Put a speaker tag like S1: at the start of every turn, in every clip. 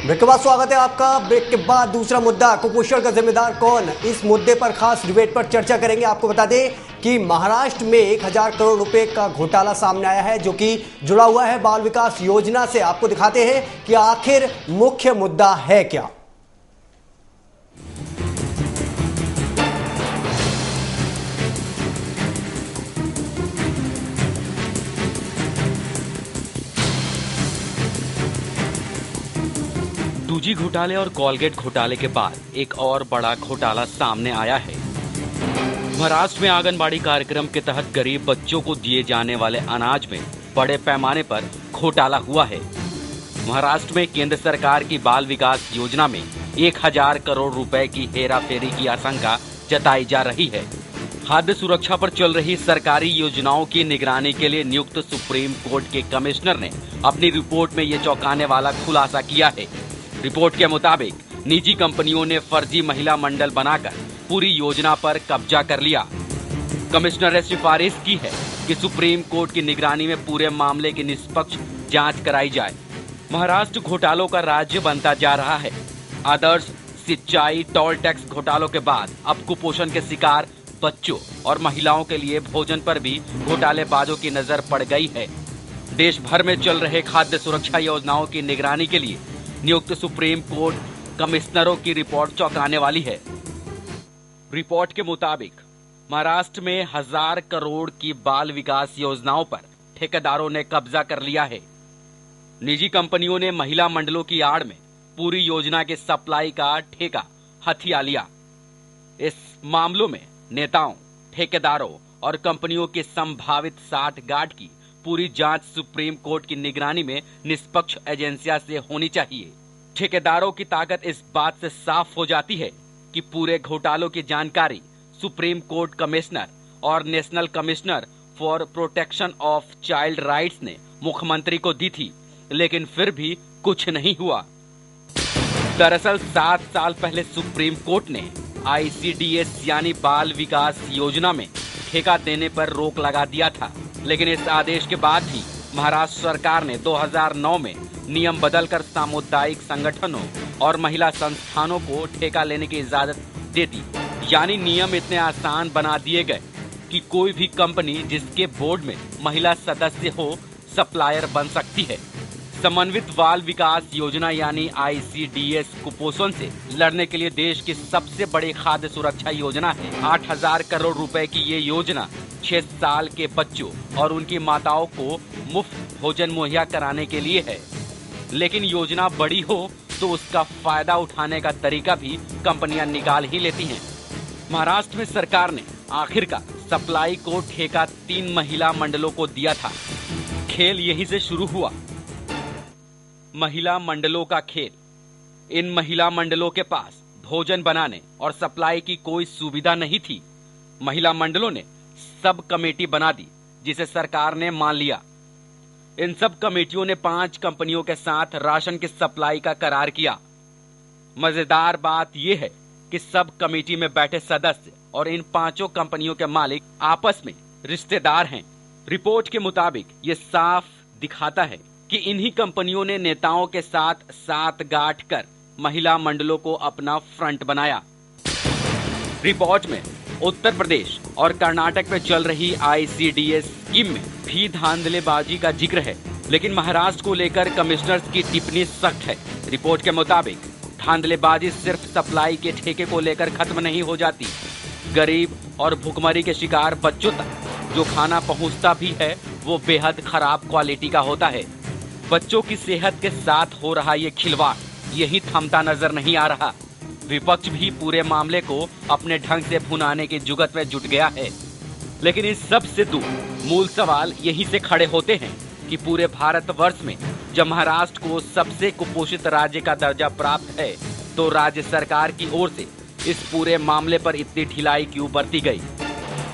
S1: Break के बाद स्वागत है आपका। ब्रेक के बाद दूसरा मुद्दा, कुपोषण का जिम्मेदार कौन, इस मुद्दे पर खास डिबेट पर चर्चा करेंगे। आपको बता दें कि महाराष्ट्र में 1000 करोड़ रुपए का घोटाला सामने आया है जो कि जुड़ा हुआ है बाल विकास योजना से। आपको दिखाते हैं कि आखिर मुख्य मुद्दा है क्या।
S2: टूजी घोटाले और कोलगेट घोटाले के बाद एक और बड़ा घोटाला सामने आया है। महाराष्ट्र में आंगनबाड़ी कार्यक्रम के तहत गरीब बच्चों को दिए जाने वाले अनाज में बड़े पैमाने पर घोटाला हुआ है। महाराष्ट्र में केंद्र सरकार की बाल विकास योजना में 1000 करोड़ रुपए की हेराफेरी की आशंका जताई जा रही है। खाद्य सुरक्षा पर चल रही सरकारी योजनाओं की निगरानी के लिए नियुक्त सुप्रीम कोर्ट के कमिश्नर ने अपनी रिपोर्ट में ये चौंकाने वाला खुलासा किया है। रिपोर्ट के मुताबिक निजी कंपनियों ने फर्जी महिला मंडल बनाकर पूरी योजना पर कब्जा कर लिया। कमिश्नर ने सिफारिश की है कि सुप्रीम कोर्ट की निगरानी में पूरे मामले की निष्पक्ष जांच कराई जाए। महाराष्ट्र घोटालों का राज्य बनता जा रहा है। आदर्श सिंचाई टोल टैक्स घोटालों के बाद अब कुपोषण के शिकार बच्चों और महिलाओं के लिए भोजन पर भी घोटालेबाजों की नजर पड़ गई है। देश भर में चल रहे खाद्य सुरक्षा योजनाओं की निगरानी के लिए नियुक्त सुप्रीम कोर्ट कमिश्नरों की रिपोर्ट चौंकाने वाली है। रिपोर्ट के मुताबिक महाराष्ट्र में 1000 करोड़ की बाल विकास योजनाओं पर ठेकेदारों ने कब्जा कर लिया है। निजी कंपनियों ने महिला मंडलों की आड़ में पूरी योजना के सप्लाई का ठेका हथिया लिया। इस मामलों में नेताओं, ठेकेदारों और कंपनियों के संभावित साठगांठ की पूरी जांच सुप्रीम कोर्ट की निगरानी में निष्पक्ष एजेंसियों से होनी चाहिए। ठेकेदारों की ताकत इस बात से साफ हो जाती है कि पूरे घोटालों की जानकारी सुप्रीम कोर्ट कमिश्नर और national commissioner for protection of child rights ने मुख्यमंत्री को दी थी, लेकिन फिर भी कुछ नहीं हुआ। दरअसल 7 साल पहले सुप्रीम कोर्ट ने ICDS यानी बाल विकास योजना में ठेका देने पर रोक लगा दिया था, लेकिन इस आदेश के बाद भी महाराष्ट्र सरकार ने 2009 में नियम बदलकर सामुदायिक संगठनों और महिला संस्थानों को ठेका लेने की इजाजत दे दी। यानी नियम इतने आसान बना दिए गए कि कोई भी कंपनी जिसके बोर्ड में महिला सदस्य हो सप्लायर बन सकती है। समन्वित बाल विकास योजना यानी ICDS कुपोषण से लड़ने के लिए देश की सबसे बड़ी खाद्य सुरक्षा योजना है। 8000 करोड़ रुपए की ये योजना 6 साल के बच्चों और उनकी माताओं को मुफ्त भोजन मुहैया कराने के लिए है। लेकिन योजना बड़ी हो तो उसका फायदा उठाने का तरीका भी कंपनियां निकाल ही लेती हैं। महाराष्ट्र में सरकार ने आखिरकार सप्लाई को ठेका 3 महिला मंडलों को दिया था। खेल यहीं से शुरू हुआ। महिला मंडलों का खेल। इन महिला मंडलों के पास भोजन बनाने और सप्लाई की कोई सुविधा नहीं थी। महिला मंडलों ने सब कमेटी बना दी जिसे सरकार ने मान लिया। इन सब कमेटियों ने 5 कंपनियों के साथ राशन की सप्लाई का करार किया। मजेदार बात यह है कि सब कमेटी में बैठे सदस्य और इन 5 कंपनियों के मालिक आपस में रिश्तेदार हैं। रिपोर्ट के मुताबिक ये साफ दिखाता है कि इन्हीं कंपनियों ने नेताओं के साथ साठगांठ कर महिला मंडलों को अपना फ्रंट बनाया। रिपोर्ट में उत्तर प्रदेश और कर्नाटक में चल रही ICDS स्कीम में भी धांधलेबाजी का जिक्र है, लेकिन महाराष्ट्र को लेकर कमिश्नर्स की टिप्पणी सख्त है। रिपोर्ट के मुताबिक धांधलेबाजी सिर्फ सप्लाई के ठेके को लेकर खत्म नहीं हो जाती। गरीब और भुखमरी के शिकार बच्चों तक जो खाना पहुंचता भी है वो बेहद खराब क्वालिटी का होता है। बच्चों की सेहत के साथ हो रहा ये खिलवाड़ यही थमता नजर नहीं आ रहा। विपक्ष भी पूरे मामले को अपने ढंग से भुनाने की जुगत में जुट गया है, लेकिन इस सब से दूर मूल सवाल यहीं से खड़े होते हैं कि पूरे भारतवर्ष में जब महाराष्ट्र को सबसे कुपोषित राज्य का दर्जा प्राप्त है तो राज्य सरकार की ओर से इस पूरे मामले पर इतनी ढिलाई क्यों बरती गई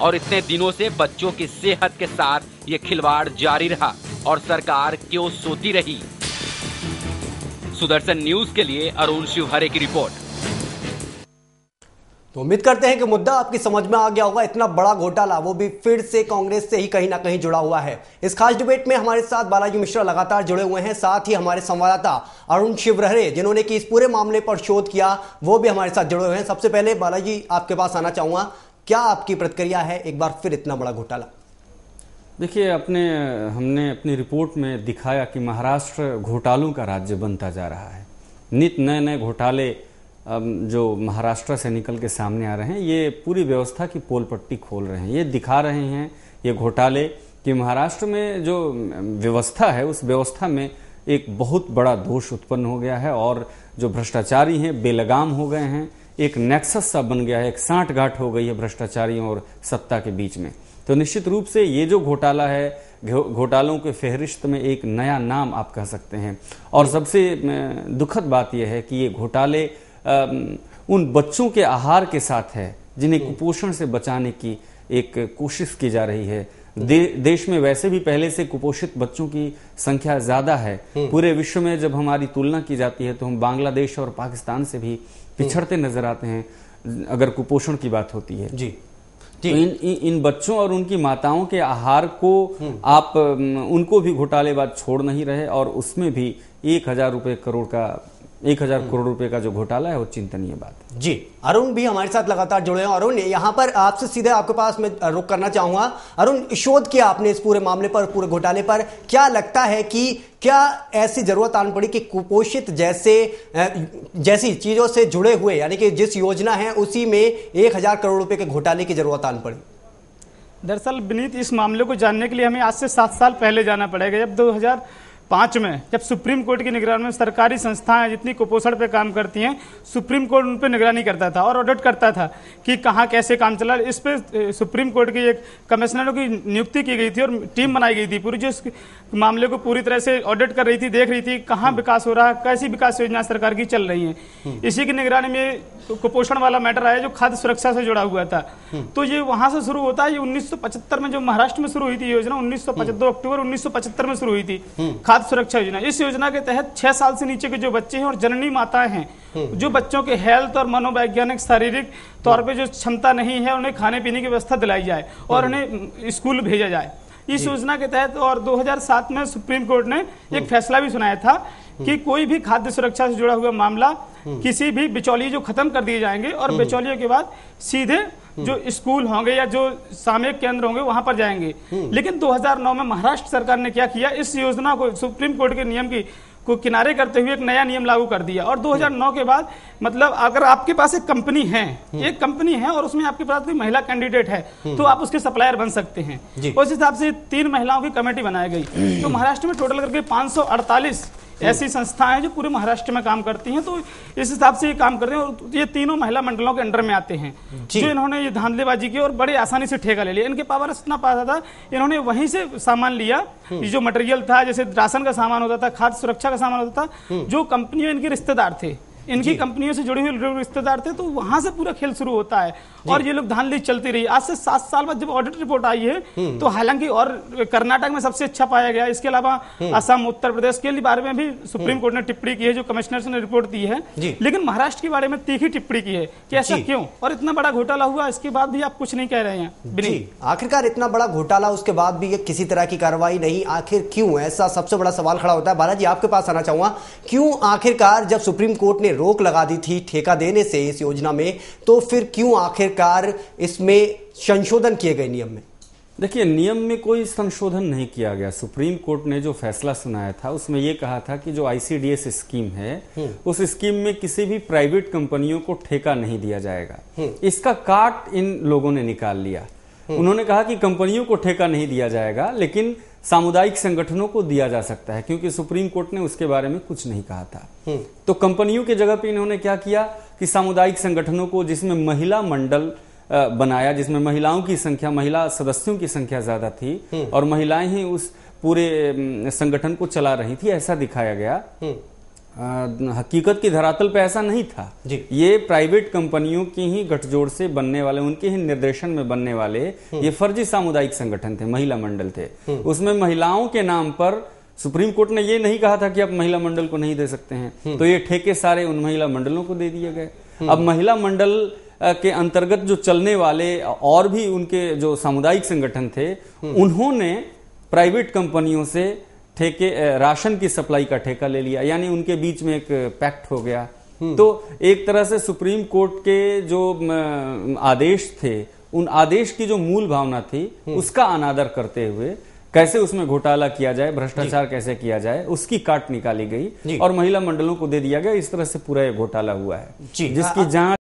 S2: और इतने दिनों से बच्चों की सेहत के साथ ये खिलवाड़ जारी रहा और सरकार क्यों सोती रही। सुदर्शन न्यूज के लिए अरुण शिवहरे की रिपोर्ट।
S1: तो उम्मीद करते हैं कि मुद्दा आपकी समझ में आ गया होगा। इतना बड़ा घोटाला, वो भी फिर से कांग्रेस से ही कहीं ना कहीं जुड़ा हुआ है। इस खास डिबेट में हमारे साथ बालाजी मिश्रा लगातार जुड़े हुए हैं, साथ ही हमारे संवाददाता अरुण शिवरहरे, जिन्होंने कि इस पूरे मामले पर शोध किया, वो भी हमारे साथ जुड़े हुए हैं। सबसे पहले बालाजी, आपके पास आना चाहूंगा, क्या आपकी प्रतिक्रिया है एक बार फिर इतना बड़ा घोटाला?
S3: देखिए, हमने अपनी रिपोर्ट में दिखाया कि महाराष्ट्र घोटालों का राज्य बनता जा रहा है। नित नए नए घोटाले जो महाराष्ट्र से निकल के सामने आ रहे हैं, ये पूरी व्यवस्था की पोल पट्टी खोल रहे हैं। ये दिखा रहे हैं ये घोटाले कि महाराष्ट्र में जो व्यवस्था है, उस व्यवस्था में एक बहुत बड़ा दोष उत्पन्न हो गया है और जो भ्रष्टाचारी हैं बेलगाम हो गए हैं। एक नेक्सस सा बन गया है, एक सांठगांठ हो गई है भ्रष्टाचारियों और सत्ता के बीच में। तो निश्चित रूप से ये जो घोटाला है, घोटालों के फहरिस्त में एक नया नाम आप कह सकते हैं। और सबसे दुखद बात यह है कि ये घोटाले उन बच्चों के आहार के साथ है जिन्हें कुपोषण से बचाने की एक कोशिश की जा रही है। देश में वैसे भी पहले से कुपोषित बच्चों की संख्या ज्यादा है। पूरे विश्व में जब हमारी तुलना की जाती है तो हम बांग्लादेश और पाकिस्तान से भी पिछड़ते नजर आते हैं अगर कुपोषण की बात होती है।
S1: जी।
S3: तो इन बच्चों और उनकी माताओं के आहार को आप उनको भी घोटालेबाज छोड़ नहीं रहे, और उसमें भी 1,000 करोड़ रुपए का जो घोटाला है वो चिंतनीय बात है।
S1: जी, अरुण भी हमारे साथ लगातार जुड़े हैं। अरुण, यहाँ पर आपसे सीधे आपके पास मैं रुक करना चाहूंगा। अरुण, शोध किया आपने इस पूरे मामले पर, पूरे घोटाले पर, क्या लगता है कि क्या ऐसी जरूरत आन पड़ी कि कुपोषित जैसी चीजों से जुड़े हुए, यानी कि जिस योजना है उसी में 1,000 करोड़ रुपए के घोटाले की जरूरत आन पड़ी?
S4: दरअसल विनीत, इस मामले को जानने के लिए हमें आज से 7 साल पहले जाना पड़ेगा, जब 2005 में जब सुप्रीम कोर्ट की निगरानी में सरकारी संस्थाएं जितनी कुपोषण पे काम करती हैं, सुप्रीम कोर्ट उन पे निगरानी करता था और ऑडिट करता था कि कहाँ कैसे काम चला। इस पे सुप्रीम कोर्ट की एक कमिश्नरों की नियुक्ति की गई थी और टीम बनाई गई थी पूरी, जो इस मामले को पूरी तरह से ऑडिट कर रही थी, देख रही थी कहाँ विकास हो रहा है, कैसी विकास योजना सरकार की चल रही है। इसी की निगरानी में कुपोषण वाला मैटर आया जो खाद्य सुरक्षा से जुड़ा हुआ था। तो ये वहां से शुरू होता है। ये 1975 में जो महाराष्ट्र में शुरू हुई थी योजना, 2 अक्टूबर 1975 में शुरू हुई थी खाद्य सुरक्षा योजना। इस योजना के तहत 6 साल से नीचे के जो बच्चे हैं और जननी माताएं हैं, जो बच्चों के हेल्थ और मनोवैज्ञानिक शारीरिक तौर पे जो क्षमता नहीं है, उन्हें खाने पीने की व्यवस्था दिलाई जाए और उन्हें स्कूल भेजा जाए। इस योजना के तहत और 2007 में सुप्रीम कोर्ट ने एक फैसला भी सुनाया था कि कोई भी खाद्य सुरक्षा से जुड़ा हुआ मामला किसी भी बिचौलिए जो खत्म कर दिए जाएंगे और बिचौलियों के बाद सीधे जो स्कूल होंगे या जो सामयिक केंद्र होंगे वहां पर जाएंगे। लेकिन 2009 में महाराष्ट्र सरकार ने क्या किया, इस योजना को सुप्रीम कोर्ट के नियम को किनारे करते हुए एक नया नियम लागू कर दिया। और 2009 के बाद मतलब अगर आपके पास एक कंपनी है और उसमें आपके पास कोई महिला कैंडिडेट है तो आप उसके सप्लायर बन सकते हैं। उस हिसाब से 3 महिलाओं की कमेटी बनाई गई। तो महाराष्ट्र में टोटल करके 548 ऐसी संस्थाएं जो पूरे महाराष्ट्र में काम करती हैं। तो इस हिसाब से ये काम करते हैं और ये तीनों महिला मंडलों के अंडर में आते हैं। जो इन्होंने ये धांधलेबाजी की और बड़े आसानी से ठेका ले लिया। इनके पावर इतना पास था, इन्होंने वहीं से सामान लिया, जो मटेरियल था, जैसे राशन का सामान होता था, खाद्य सुरक्षा का सामान होता था, जो कंपनियों इनके रिश्तेदार थे, इनकी कंपनियों से जुड़े हुए रिश्तेदार थे, तो वहां से पूरा खेल शुरू होता है और ये लोग धांधली चलती रही। आज से 7 साल बाद जब ऑडिट रिपोर्ट आई है तो हालांकि और कर्नाटक में सबसे अच्छा पाया गया, इसके अलावा असम, उत्तर प्रदेश के बारे में भी सुप्रीम कोर्ट ने टिप्पणी की है, जो कमिश्नर ने रिपोर्ट दी है। लेकिन महाराष्ट्र के बारे में तीखी टिप्पणी की है कि ऐसा क्यों, और इतना बड़ा घोटाला हुआ इसके बाद भी आप कुछ नहीं कह रहे हैं।
S1: आखिरकार इतना बड़ा घोटाला उसके बाद भी किसी तरह की कार्रवाई नहीं, आखिर क्यों? ऐसा सबसे बड़ा सवाल खड़ा होता है। बालाजी, आपके पास आना चाहूंगा, क्यों आखिरकार जब सुप्रीम कोर्ट ने रोक लगा दी थी ठेका देने से इस योजना में, तो फिर क्यों आखिरकार इसमें संशोधन किए गए नियम में?
S3: देखिए, नियम में कोई संशोधन नहीं किया गया। सुप्रीम कोर्ट ने जो फैसला सुनाया था उसमें यह कहा था कि जो ICDS स्कीम है उस स्कीम में किसी भी प्राइवेट कंपनियों को ठेका नहीं दिया जाएगा। इसका काट इन लोगों ने निकाल लिया। उन्होंने कहा कि कंपनियों को ठेका नहीं दिया जाएगा, लेकिन सामुदायिक संगठनों को दिया जा सकता है, क्योंकि सुप्रीम कोर्ट ने उसके बारे में कुछ नहीं कहा था। तो कंपनियों की जगह पे इन्होंने क्या किया कि सामुदायिक संगठनों को, जिसमें महिला मंडल बनाया, जिसमें महिलाओं की संख्या, महिला सदस्यों की संख्या ज्यादा थी और महिलाएं ही उस पूरे संगठन को चला रही थी, ऐसा दिखाया गया। हकीकत की धरातल पे ऐसा नहीं था। ये प्राइवेट कंपनियों की ही गठजोड़ से बनने वाले, उनके ही निर्देशन में बनने वाले ये फर्जी सामुदायिक संगठन थे, महिला मंडल थे। उसमें महिलाओं के नाम पर सुप्रीम कोर्ट ने ये नहीं कहा था कि आप महिला मंडल को नहीं दे सकते हैं, तो ये ठेके सारे उन महिला मंडलों को दे दिए गए। अब महिला मंडल के अंतर्गत जो चलने वाले और भी उनके जो सामुदायिक संगठन थे, उन्होंने प्राइवेट कंपनियों से ठेके राशन की सप्लाई का ठेका ले लिया, यानी उनके बीच में एक पैक्ट हो गया। तो एक तरह से सुप्रीम कोर्ट के जो आदेश थे, उन आदेश की जो मूल भावना थी उसका अनादर करते हुए कैसे उसमें घोटाला किया जाए, भ्रष्टाचार कैसे किया जाए, उसकी काट निकाली गई और महिला मंडलों को दे दिया गया। इस तरह से पूरा ये घोटाला हुआ है, जिसकी जांच